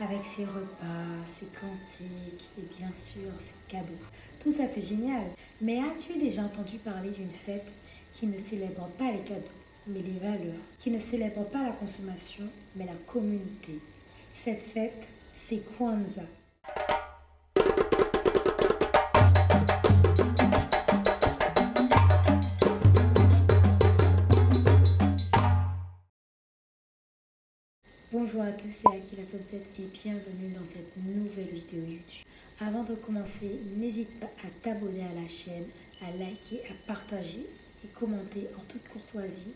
avec ses repas, ses cantiques et bien sûr ses cadeaux. Tout ça c'est génial. Mais as-tu déjà entendu parler d'une fête qui ne célèbre pas les cadeaux, mais les valeurs, qui ne célèbre pas la consommation, mais la communauté? Cette fête, c'est Kwanzaa. Bonjour à tous, c'est Akila Sunset et bienvenue dans cette nouvelle vidéo YouTube. Avant de commencer, n'hésite pas à t'abonner à la chaîne, à liker, à partager et commenter en toute courtoisie.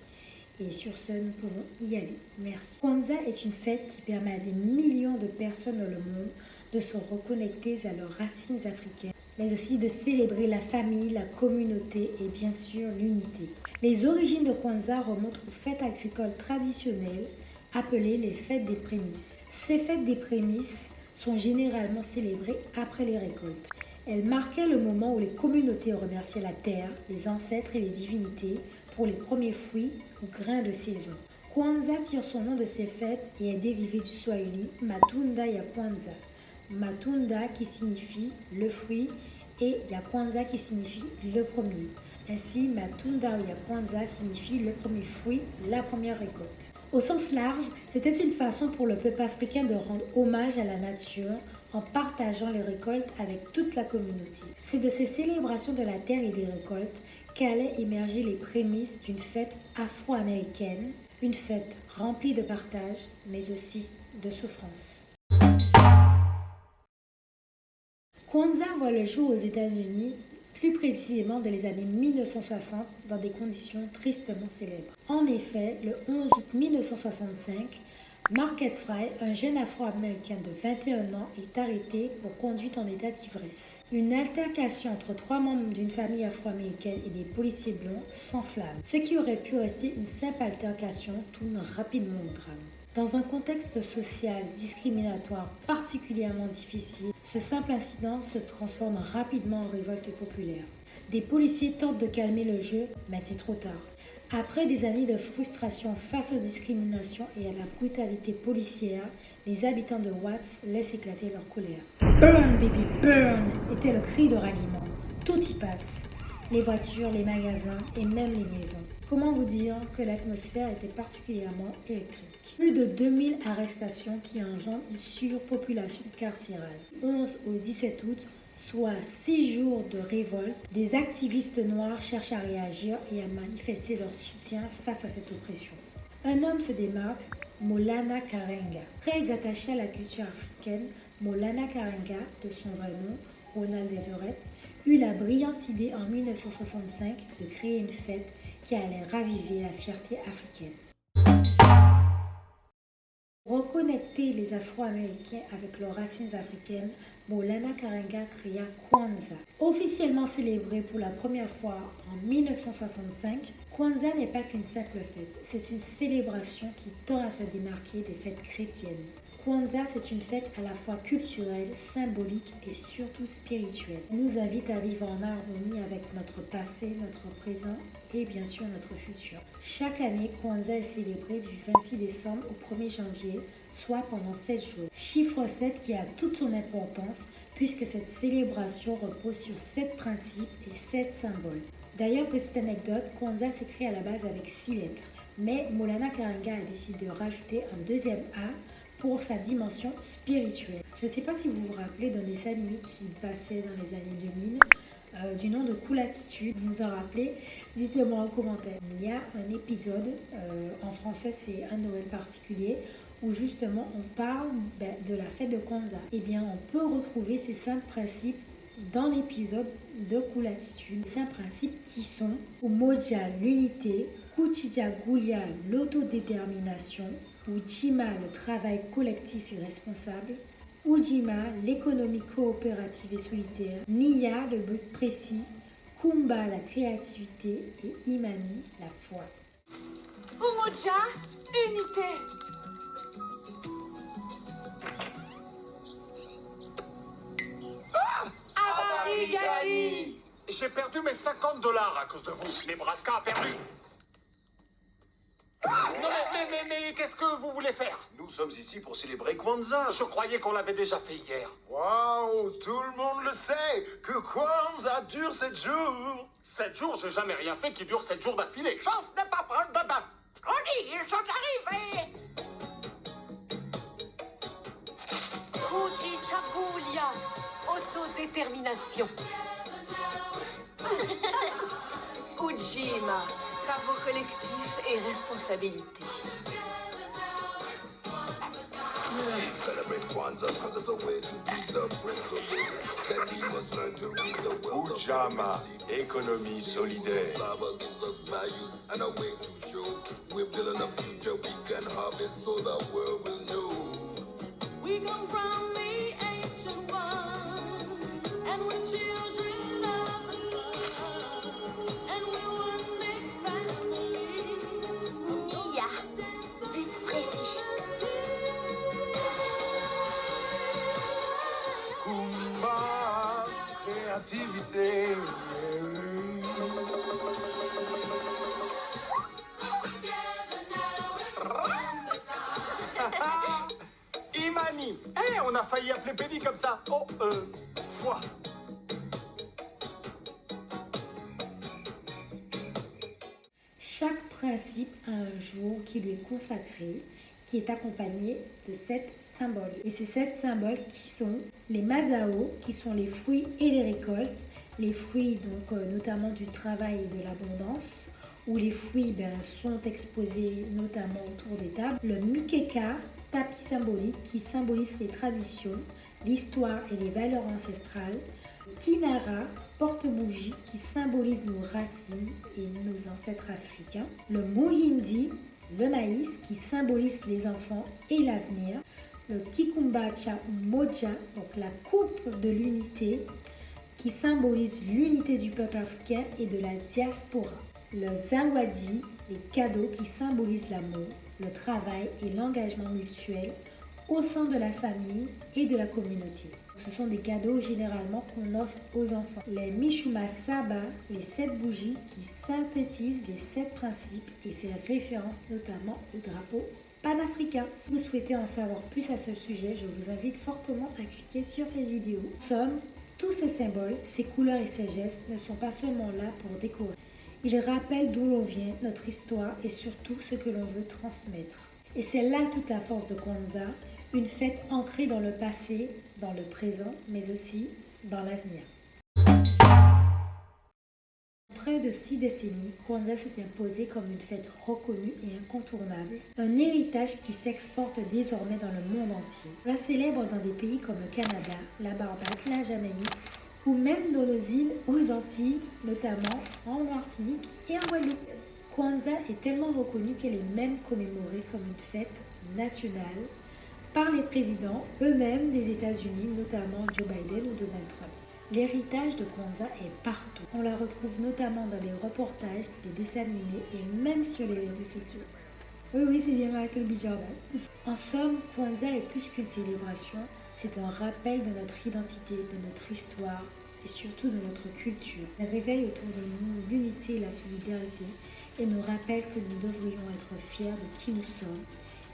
Et sur ce, nous pouvons y aller. Merci. Kwanzaa est une fête qui permet à des millions de personnes dans le monde de se reconnecter à leurs racines africaines, mais aussi de célébrer la famille, la communauté et bien sûr l'unité. Les origines de Kwanzaa remontent aux fêtes agricoles traditionnelles appelées les fêtes des prémices. Ces fêtes des prémices sont généralement célébrées après les récoltes. Elles marquaient le moment où les communautés remerciaient la terre, les ancêtres et les divinités pour les premiers fruits ou grains de saison. Kwanzaa tire son nom de ces fêtes et est dérivé du swahili Matunda ya Kwanzaa. Matunda qui signifie le fruit et ya Kwanzaa qui signifie le premier. Ainsi, Matunda ya Kwanzaa signifie le premier fruit, la première récolte. Au sens large, c'était une façon pour le peuple africain de rendre hommage à la nature en partageant les récoltes avec toute la communauté. C'est de ces célébrations de la terre et des récoltes qu'allaient émerger les prémices d'une fête afro-américaine, une fête remplie de partage, mais aussi de souffrance. Kwanzaa voit le jour aux États-Unis, plus précisément dans les années 1960, dans des conditions tristement célèbres. En effet, le 11 août 1965, Marquette Fry, un jeune afro-américain de 21 ans, est arrêté pour conduite en état d'ivresse. Une altercation entre trois membres d'une famille afro-américaine et des policiers blancs s'enflamme. Ce qui aurait pu rester une simple altercation tourne rapidement au drame. Dans un contexte social discriminatoire particulièrement difficile, ce simple incident se transforme rapidement en révolte populaire. Des policiers tentent de calmer le jeu, mais c'est trop tard. Après des années de frustration face aux discriminations et à la brutalité policière, les habitants de Watts laissent éclater leur colère. Burn, baby, burn était le cri de ralliement. Tout y passe. Les voitures, les magasins et même les maisons. Comment vous dire que l'atmosphère était particulièrement électrique? Plus de 2000 arrestations qui engendrent une surpopulation carcérale. 11 au 17 août, soit 6 jours de révolte, des activistes noirs cherchent à réagir et à manifester leur soutien face à cette oppression. Un homme se démarque, Maulana Karenga. Très attaché à la culture africaine, Maulana Karenga, de son vrai nom, Ronald Everett, eut la brillante idée en 1965 de créer une fête qui allait raviver la fierté africaine. Pour reconnecter les Afro-Américains avec leurs racines africaines, Maulana Karenga créa Kwanzaa. Officiellement célébré pour la première fois en 1965, Kwanzaa n'est pas qu'une simple fête, c'est une célébration qui tend à se démarquer des fêtes chrétiennes. Kwanzaa, c'est une fête à la fois culturelle, symbolique et surtout spirituelle. Elle nous invite à vivre en harmonie avec notre passé, notre présent et bien sûr notre futur. Chaque année, Kwanzaa est célébré du 26 décembre au 1er janvier, soit pendant 7 jours. Chiffre 7 qui a toute son importance puisque cette célébration repose sur 7 principes et 7 symboles. D'ailleurs, petite anecdote, Kwanzaa s'écrit à la base avec 6 lettres. Mais Maulana Karenga a décidé de rajouter un deuxième A pour sa dimension spirituelle. Je ne sais pas si vous vous rappelez d'un dessin animé qui passait dans les années 2000 du nom de Cool Attitude. Vous vous en rappelez? Dites-le moi en commentaire. Il y a un épisode, en français c'est un Noël particulier, où justement on parle de la fête de Kwanzaa. Eh bien on peut retrouver ces 5 principes dans l'épisode de Cool Attitude. Ces 5 principes qui sont Umoja, l'unité, Kuchija Gulia, l'autodétermination, Ujima, le travail collectif et responsable, Ujima, l'économie coopérative et solitaire, Nia, le but précis, Kumba, la créativité et Imani, la foi. Umoja, unité. Abarigali! J'ai perdu mes $50 à cause de vous. Nebraska a perdu. Non mais qu'est-ce que vous voulez faire? Nous Nous sommes ici pour célébrer Kwanzaa. Je croyais qu'on l'avait déjà fait hier. Waouh, tout le monde le sait que Kwanzaa dure 7 jours. 7 jours, j'ai jamais rien fait qui dure 7 jours d'affilée. Sauf ne pas prendre de bain. On dit, ils sont arrivés. Kujichagulia, autodétermination. Ujima, travaux collectifs et responsabilité. Celebrate Kwanzaa cause it's a way to teach the principles that we must learn to read the wealth of Ujama, économie solidaire. Saba gives us values and a way to show we're building a future we can harvest so the world will know. We come from the ancient ones, and we're children of the sun, and we're one big family. Iya, but précis. Kumba, créativité. Imani. On a failli appeler Penny comme ça. Foi. Chaque principe a un jour qui lui est consacré, qui est accompagné de 7 symboles. Et ces 7 symboles qui sont les Masao, qui sont les fruits et les récoltes, les fruits donc notamment du travail et de l'abondance, où les fruits sont exposés notamment autour des tables. Le Mikeka, tapis symbolique qui symbolise les traditions, l'histoire et les valeurs ancestrales. Kinara, porte-bougie qui symbolise nos racines et nos ancêtres africains. Le Muhindi, le maïs qui symbolise les enfants et l'avenir. Le Kikumbacha ou Moja, donc la coupe de l'unité qui symbolise l'unité du peuple africain et de la diaspora. Le Zawadi, les cadeaux qui symbolisent l'amour, le travail et l'engagement mutuel au sein de la famille et de la communauté. Ce sont des cadeaux généralement qu'on offre aux enfants. Les Mishuma Saba, les 7 bougies qui synthétisent les 7 principes et fait référence notamment au drapeau panafricain. Si vous souhaitez en savoir plus à ce sujet, je vous invite fortement à cliquer sur cette vidéo. En somme, tous ces symboles, ces couleurs et ces gestes ne sont pas seulement là pour décorer. Ils rappellent d'où l'on vient, notre histoire et surtout ce que l'on veut transmettre. Et c'est là toute la force de Kwanzaa, une fête ancrée dans le passé, dans le présent, mais aussi dans l'avenir. Près de 6 décennies, Kwanzaa s'est imposé comme une fête reconnue et incontournable, un héritage qui s'exporte désormais dans le monde entier. On la célèbre dans des pays comme le Canada, la Barbade, la Jamaïque, ou même dans nos îles aux Antilles, notamment en Martinique et en Guadeloupe. Kwanzaa est tellement reconnue qu'elle est même commémorée comme une fête nationale par les présidents eux-mêmes des États-Unis, notamment Joe Biden ou Donald Trump. L'héritage de Kwanzaa est partout. On la retrouve notamment dans les reportages, les dessins animés et même sur les réseaux sociaux. Oui, c'est bien Michael B. Jordan. En somme, Kwanzaa est plus qu'une célébration, c'est un rappel de notre identité, de notre histoire et surtout de notre culture. Elle réveille autour de nous l'unité et la solidarité et nous rappelle que nous devrions être fiers de qui nous sommes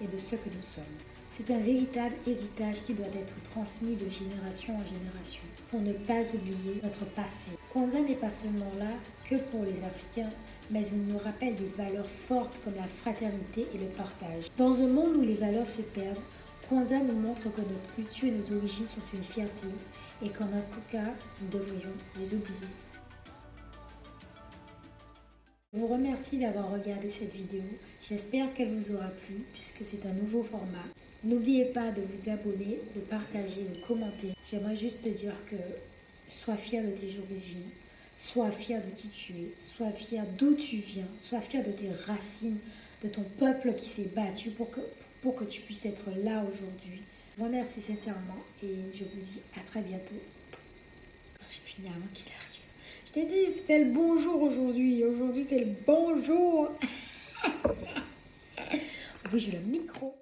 et de ce que nous sommes. C'est un véritable héritage qui doit être transmis de génération en génération pour ne pas oublier notre passé. Kwanzaa n'est pas seulement là que pour les Africains, mais il nous rappelle des valeurs fortes comme la fraternité et le partage. Dans un monde où les valeurs se perdent, Kwanzaa nous montre que notre culture et nos origines sont une fierté et qu'en aucun cas, nous devrions les oublier. Je vous remercie d'avoir regardé cette vidéo. J'espère qu'elle vous aura plu puisque c'est un nouveau format. N'oubliez pas de vous abonner, de partager, de commenter. J'aimerais juste te dire que sois fier de tes origines, sois fier de qui tu es, sois fier d'où tu viens, sois fier de tes racines, de ton peuple qui s'est battu pour que tu puisses être là aujourd'hui. Je vous remercie sincèrement et je vous dis à très bientôt. J'ai fini avant qu'il arrive. Je t'ai dit, c'était le bonjour aujourd'hui. Aujourd'hui, c'est le bonjour. Oui, j'ai le micro.